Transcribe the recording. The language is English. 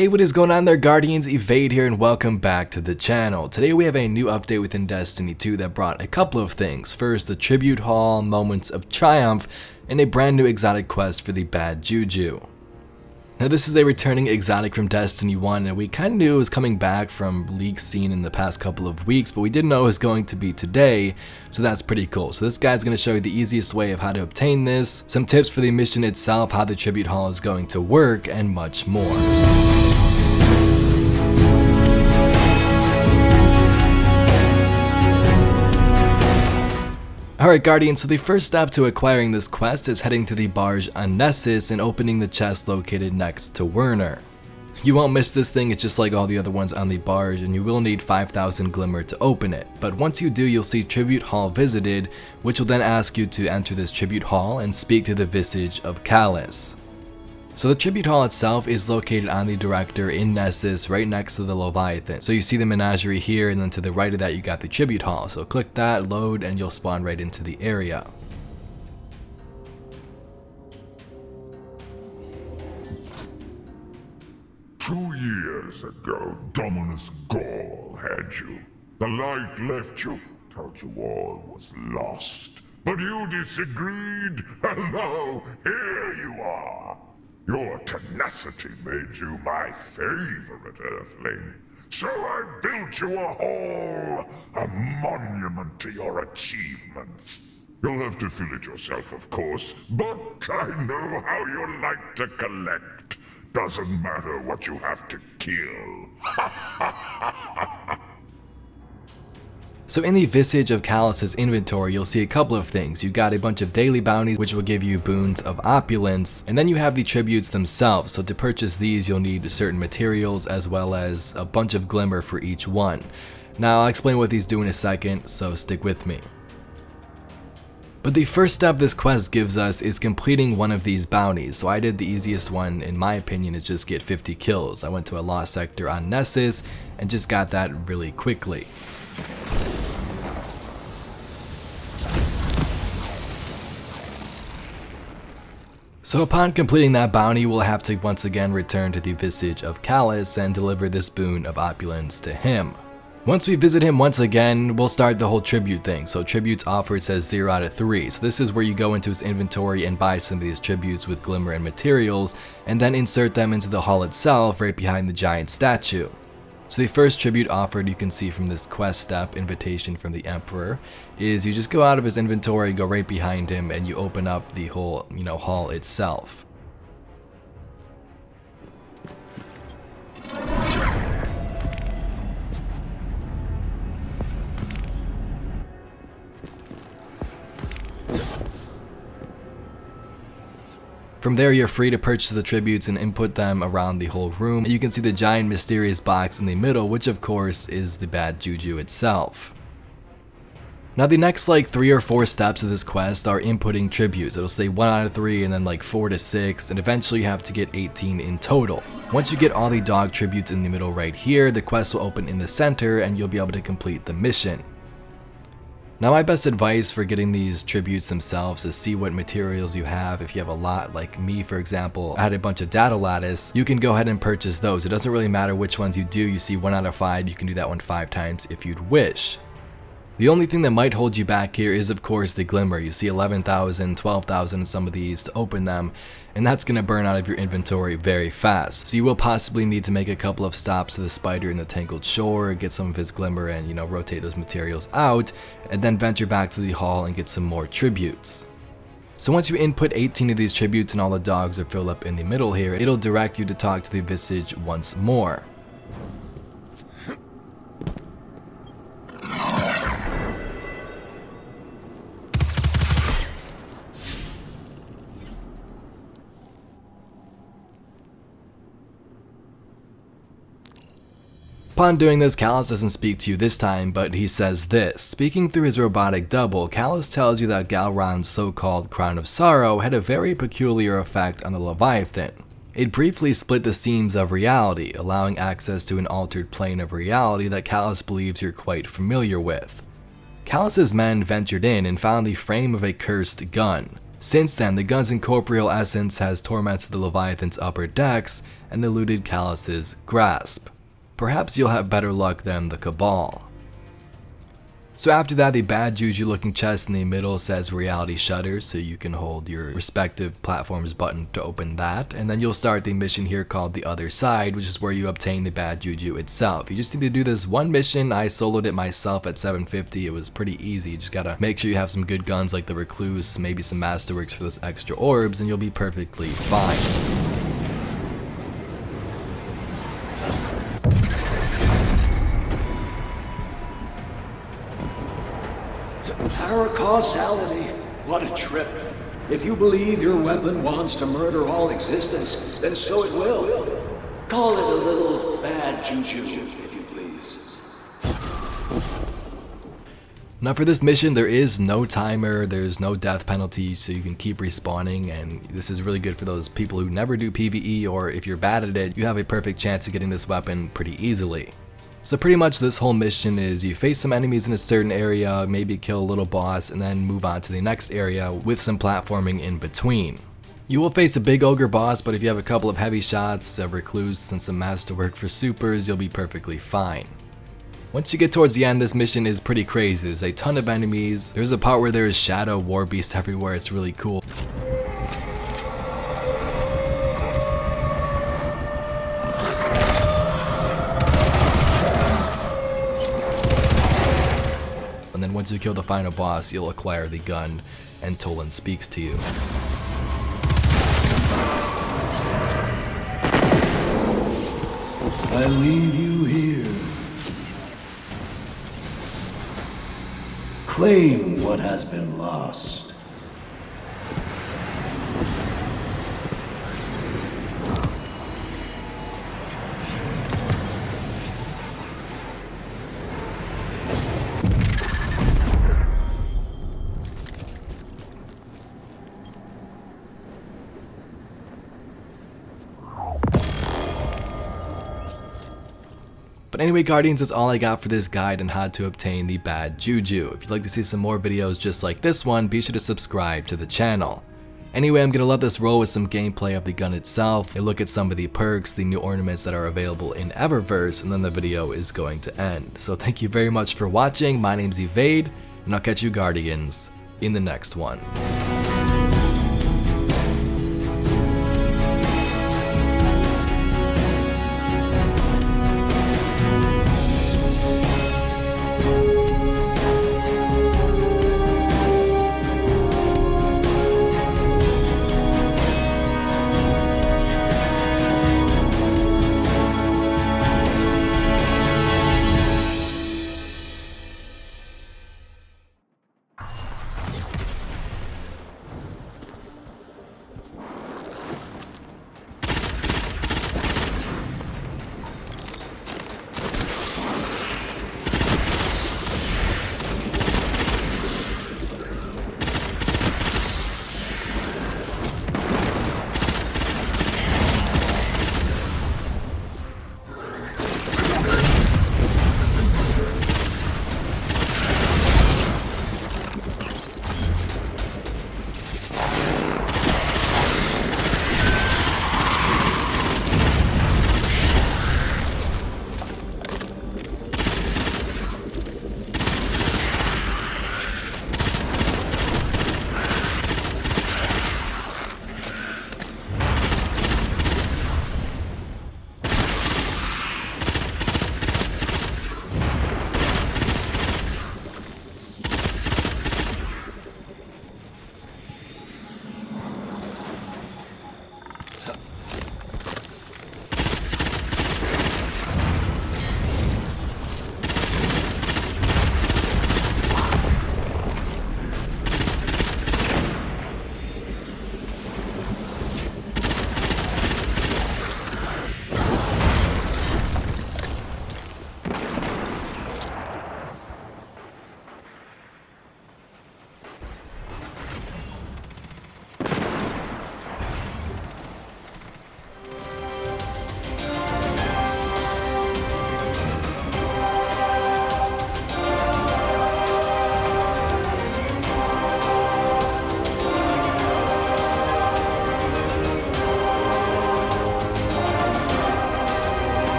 Hey, what is going on there, Guardians? Evade here and welcome back to the channel. Today we have a new update within Destiny 2 that brought a couple of things. First, the Tribute Hall, Moments of Triumph, and a brand new exotic quest for the Bad Juju. Now this is a returning exotic from Destiny 1, and we kind of knew it was coming back from leaks seen in the past couple of weeks, but we didn't know it was going to be today, so that's pretty cool. So this guide's going to show you the easiest way of how to obtain this, some tips for the mission itself, how the Tribute Hall is going to work, and much more. Alright Guardians, so the first step to acquiring this quest is heading to the barge on Nessus and opening the chest located next to Werner. You won't miss this thing, it's just like all the other ones on the barge, and you will need 5,000 Glimmer to open it. But once you do, you'll see Tribute Hall visited, which will then ask you to enter this Tribute Hall and speak to the visage of Callus. So the Tribute Hall itself is located on the Director in Nessus, right next to the Leviathan. So you see the menagerie here, and then to the right of that you got the Tribute Hall. So click that, load, and you'll spawn right into the area. Two years ago, Dominus Gaul had you. The light left you, told you all was lost. But you disagreed, and now here you are. Your tenacity made you my favorite Earthling. So I built you a hall, a monument to your achievements. You'll have to fill it yourself, of course, but I know how you like to collect. Doesn't matter what you have to kill. So in the visage of Callus's inventory, you'll see a couple of things. You got a bunch of daily bounties, which will give you boons of opulence, and then you have the tributes themselves. So to purchase these, you'll need certain materials as well as a bunch of glimmer for each one. Now I'll explain what these do in a second, so stick with me. But the first step this quest gives us is completing one of these bounties. So I did the easiest one, in my opinion, is just get 50 kills. I went to a lost sector on Nessus and just got that really quickly. So upon completing that bounty, we'll have to once again return to the visage of Callus and deliver this boon of opulence to him. Once we visit him once again, we'll start the whole tribute thing. So tributes offered says 0 out of 3. So this is where you go into his inventory and buy some of these tributes with glimmer and materials, and then insert them into the hall itself right behind the giant statue. So the first tribute offered, you can see from this quest step, invitation from the Emperor, is you just go out of his inventory, go right behind him, and you open up the whole, hall itself. From there, you're free to purchase the tributes and input them around the whole room. You can see the giant mysterious box in the middle, which of course is the Bad Juju itself. Now the next 3 or 4 steps of this quest are inputting tributes. It'll say 1 out of 3 and then 4 to 6, and eventually you have to get 18 in total. Once you get all the dog tributes in the middle right here, the quest will open in the center and you'll be able to complete the mission. Now my best advice for getting these tributes themselves is see what materials you have. If you have a lot, like me for example, I had a bunch of data lattice, you can go ahead and purchase those. It doesn't really matter which ones you do. You see 1 out of 5, you can do that one 5 times if you'd wish. The only thing that might hold you back here is of course the glimmer. You see 11,000, 12,000 in some of these to open them, and that's going to burn out of your inventory very fast. So you will possibly need to make a couple of stops to the spider in the Tangled Shore, get some of his glimmer and rotate those materials out, and then venture back to the hall and get some more tributes. So once you input 18 of these tributes and all the dogs are filled up in the middle here, it'll direct you to talk to the visage once more. Upon doing this, Callus doesn't speak to you this time, but he says this. Speaking through his robotic double, Callus tells you that Galron's so-called Crown of Sorrow had a very peculiar effect on the Leviathan. It briefly split the seams of reality, allowing access to an altered plane of reality that Callus believes you're quite familiar with. Callus's men ventured in and found the frame of a cursed gun. Since then, the gun's incorporeal essence has tormented the Leviathan's upper decks and eluded Callus's grasp. Perhaps you'll have better luck than the Cabal. So after that, the bad juju looking chest in the middle says reality shutter, so you can hold your respective platform's button to open that, and then you'll start the mission here called the other side, which is where you obtain the bad juju itself. You just need to do this one mission. I soloed it myself at 750. It was pretty easy. You just gotta make sure you have some good guns like the Recluse, maybe some Masterworks for those extra orbs, and you'll be perfectly fine. Power causality. What a trip. If you believe your weapon wants to murder all existence, then so it will. Call it a little bad juju, if you please. Now for this mission, there is no timer, there's no death penalty, so you can keep respawning, and this is really good for those people who never do PvE, or if you're bad at it, you have a perfect chance of getting this weapon pretty easily. So pretty much this whole mission is you face some enemies in a certain area, maybe kill a little boss, and then move on to the next area with some platforming in between. You will face a big ogre boss, but if you have a couple of heavy shots, a Recluse, and some masterwork for supers, you'll be perfectly fine. Once you get towards the end, this mission is pretty crazy. There's a ton of enemies. There's a part where there's shadow war beasts everywhere. It's really cool. And then once you kill the final boss, you'll acquire the gun, and Tolan speaks to you. I leave you here. Claim what has been lost. But anyway, Guardians, that's all I got for this guide on how to obtain the bad juju. If you'd like to see some more videos just like this one, be sure to subscribe to the channel. Anyway, I'm gonna let this roll with some gameplay of the gun itself, a look at some of the perks, the new ornaments that are available in Eververse, and then the video is going to end. So thank you very much for watching. My name's Evade, and I'll catch you Guardians in the next one.